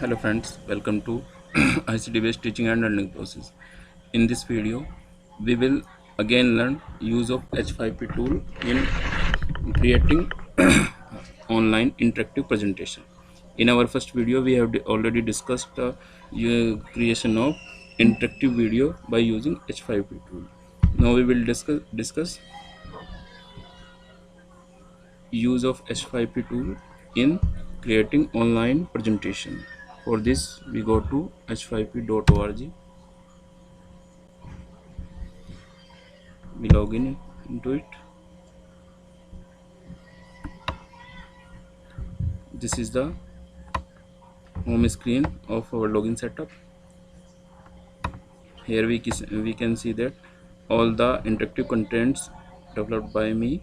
Hello friends, welcome to ICT based teaching and learning process. In this video, we will again learn use of H5P tool in creating online interactive presentation. In our first video, we have already discussed the creation of interactive video by using H5P tool. Now we will discuss use of H5P tool in creating online presentation. For this, we go to h5p.org. We log into it. This is the home screen of our login setup. Here we can see that all the interactive contents developed by me.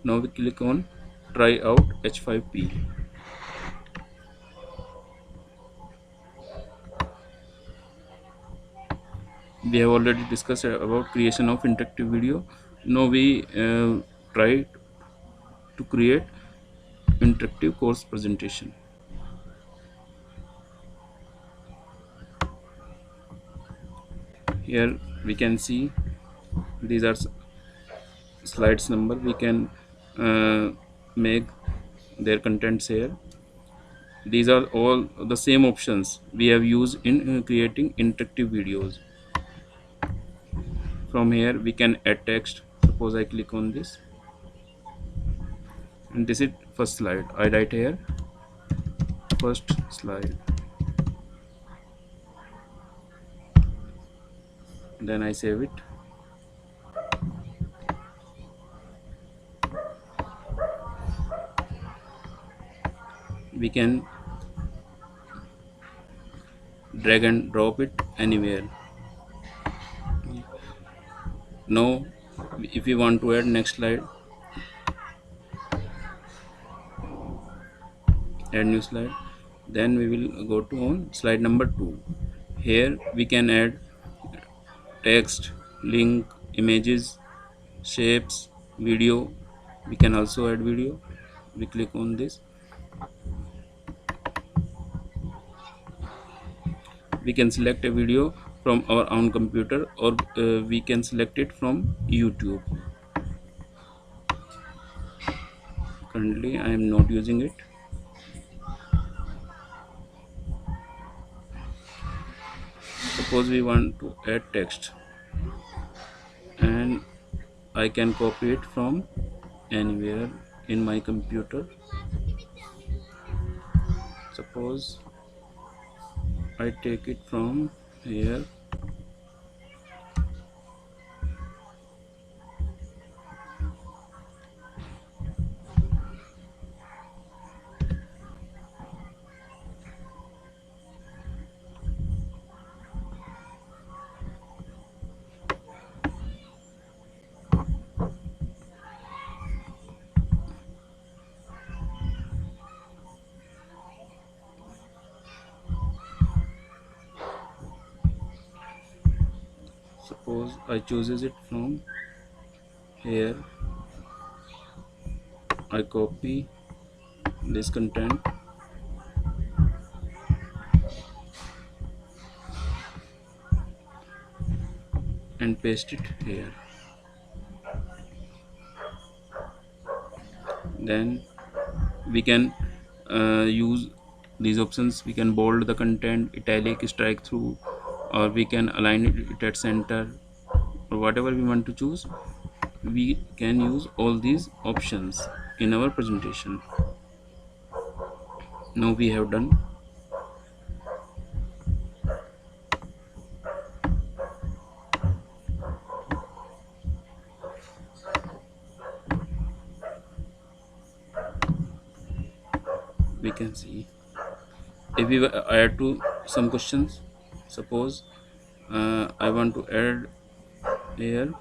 Now we click on try out H5P. We have already discussed about creation of interactive video. Now we try to create interactive course presentation. Here we can see these are slides number. We can make their contents here. These are all the same options we have used in creating interactive videos. From here we can add text. Suppose I click on this, and this is first slide. I write here first slide, then I save it. We can drag and drop it anywhere. Now if we want to add next slide, add new slide, then we will go to on slide number 2. Here we can add text, link, images, shapes, video. We can also add video. We click on this. We can select a video from our own computer, or we can select it from YouTube. Currently I am not using it. Suppose we want to add text, and I can copy it from anywhere in my computer. Suppose I take it from here. Suppose I chooses it from here. I copy this content and paste it here. Then we can use these options. We can bold the content, italic, strike through, or we can align it at center, or whatever we want to choose. We can use all these options in our presentation. Now we have done. We can see if we add to some questions. Suppose I want to add here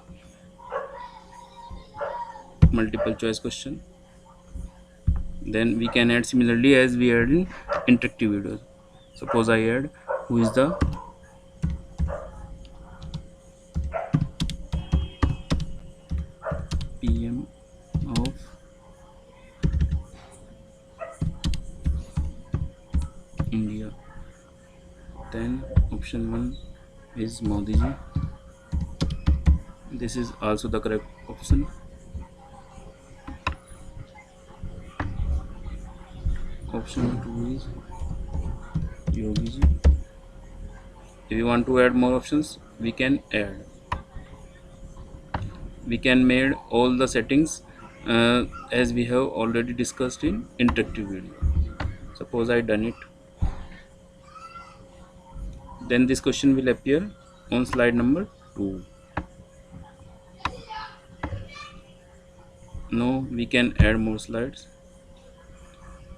multiple choice question, then we can add similarly as we add in interactive videos. Suppose I add who is the PM of India. Option 1 is Modi ji. This is also the correct option. Option 2 is Yogi ji. If you want to add more options, we can add. We can made all the settings as we have already discussed in interactive video. Suppose I done it, then this question will appear on slide number 2. Now we can add more slides.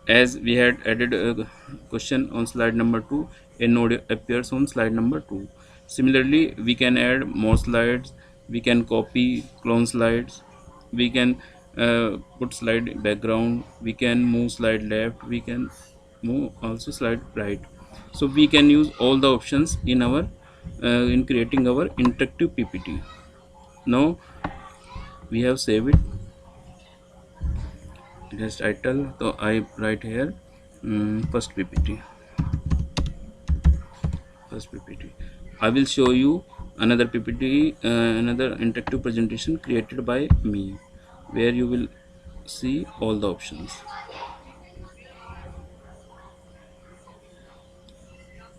As we had added a question on slide number 2, a node appears on slide number 2. Similarly, we can add more slides. We can copy, clone slides. We can put slide background. We can move slide left. We can move also slide right. So we can use all the options in our in creating our interactive PPT. Now we have saved it. It has title, so I write here first PPT. I will show you another PPT, another interactive presentation created by me, where you will see all the options.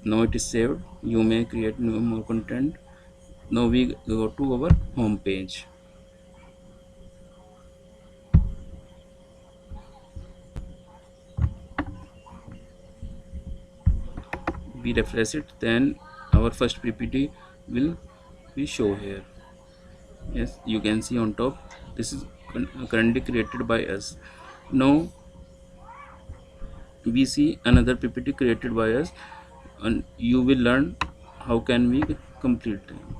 Now it is saved. You may create more content. Now we go to our home page. We refresh it, then our first PPT will be show here. Yes, you can see on top, this is currently created by us. Now we see another PPT created by us, and you will learn how can we complete them.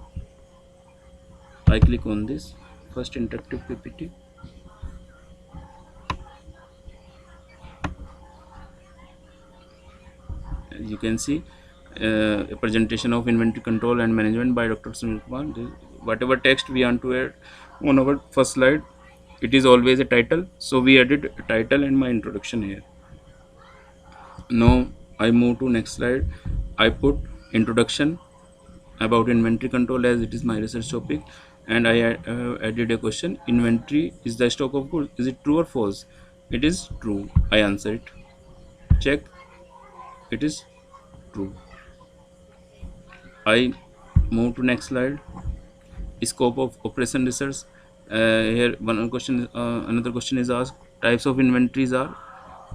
I click on this first interactive PPT. As you can see, a presentation of inventory control and management by Dr. Sunil Kumar. Whatever text we want to add on our first slide, it is always a title, so we added a title and my introduction here. Now I move to next slide. I put introduction about inventory control as it is my research topic, and I added a question: inventory is the stock of goods. Is it true or false? It is true. I answer it. Check. It is true. I move to next slide. Scope of operation research. Here one question, another question is asked. Types of inventories are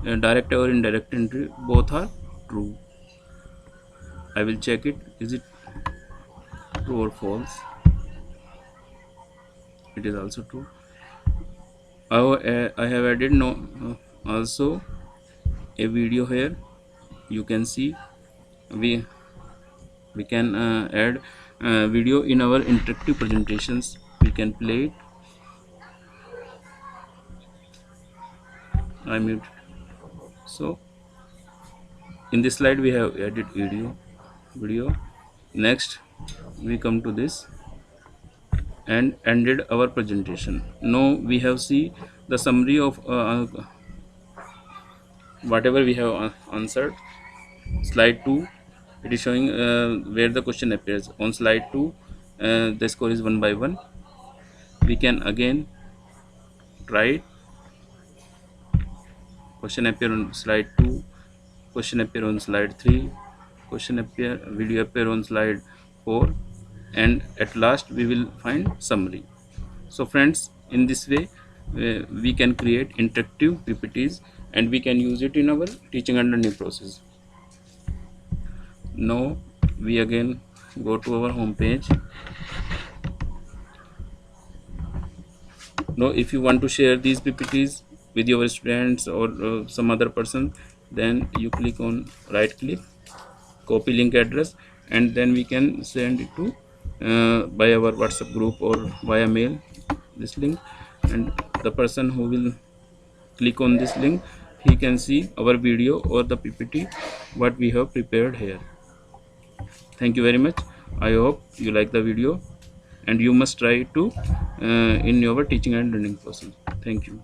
direct or indirect entry. Both are true. I will check it. Is it true or false? It is also true. I have added also a video here. You can see we can add video in our interactive presentations. We can play it. I mute. So in this slide we have added video. Next we come to this and ended our presentation. Now we have see the summary of whatever we have answered. Slide 2, it is showing where the question appears. On slide 2, the score is 1 by 1. We can again try it. Question appear on slide 2, question appear on slide 3, video appear on slide 4, and at last we will find summary. So friends, in this way we can create interactive PPTs and we can use it in our teaching and learning process. Now we again go to our home page. Now if you want to share these PPTs with your students or some other person, then you click on right click, copy link address, and then we can send it to by our WhatsApp group or via mail, this link, and the person who will click on this link, he can see our video or the PPT what we have prepared here. Thank you very much. I hope you like the video and you must try to in your teaching and learning process. Thank you.